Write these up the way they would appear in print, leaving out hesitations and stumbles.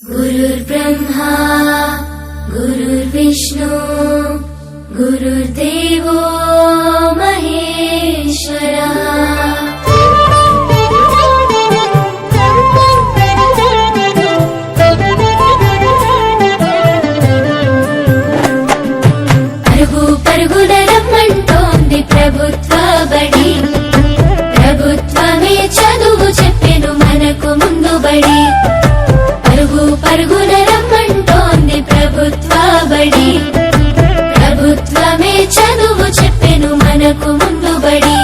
गुरुर्ब्रह्मा गुरुर्विष्णु गुरुर्देवो महेश्वरा। పరుగు పరుగున రమ్మంటోంది ప్రభుత్వ బడి, ప్రభుత్వమే చదువు చెప్పెను మనకు ముందు బడి. పరుగు పరుగున రమ్మంటోంది ప్రభుత్వ బడి, ప్రభుత్వమే చదువు చెప్పెను మనకు ముందు బడి.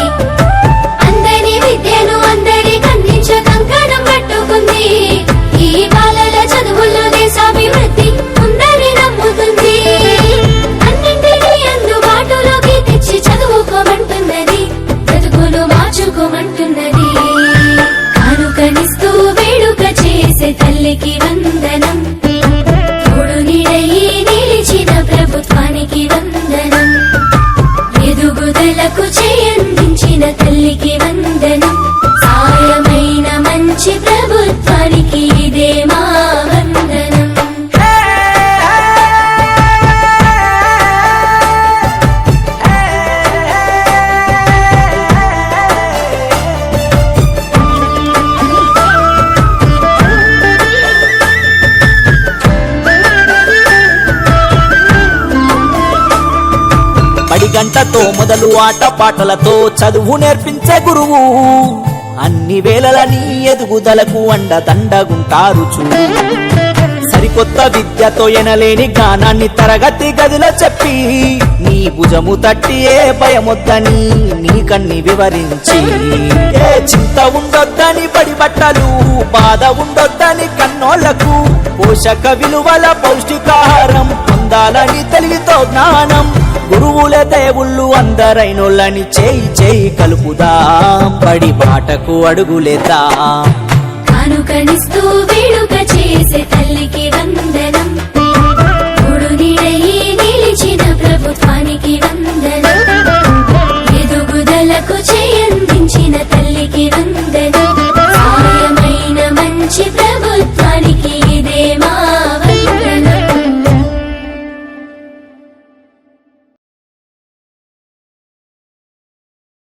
అందరి విద్యను అందరికి అందించ కంకణం పట్టుకుంది, ఈ బాలల చదువుల్లో దేశాభివృద్ధి ఉందని నమ్ముతుంది. అన్నింటినీ అందుబాటులోకి తెచ్చి చదువుకోమంటున్నది, బ్రతుకును మార్చుకోమంటున్నది. కానుకనిస్తూ వేడుక చేసే తల్లికి వందనం, తోడు నీడయి నిలిచిన ప్రభుత్వానికి వందనం. ఎదుగుదలకు చేయందించిన తల్లికి వందనం, సాయమైన మంచి ప్రభుత్వానికి ఇదే మా వందనం. గంటతో మొదలు ఆట పాటలతో చదువు నేర్పించే గురువు, అన్ని వేళలని ఎదుగుదలకు అండదండగుంటారు చూడు. సరికొత్త విద్యతో ఎనలేని జ్ఞానాన్ని తరగతి గదిలో చెప్పి, నీ భుజము తట్టి ఏ భయమొద్దని నీకన్ని వివరించి, ఏ చింత ఉండొద్దని బడి బట్టలు, బాధ ఉండొద్దని కన్నోళ్లకు, పోషక విలువల పౌష్టికాహారం పొందాలని తెలివితో జ్ఞానం. గురువుల దేవుళ్ళు అందరైనోళ్ళని చేయి చేయి కలుపుదాం, బడి బాటకు అడుగులేద్దాం. కానుకనిస్తూ వేడుక చేసే తల్లికి వందనం.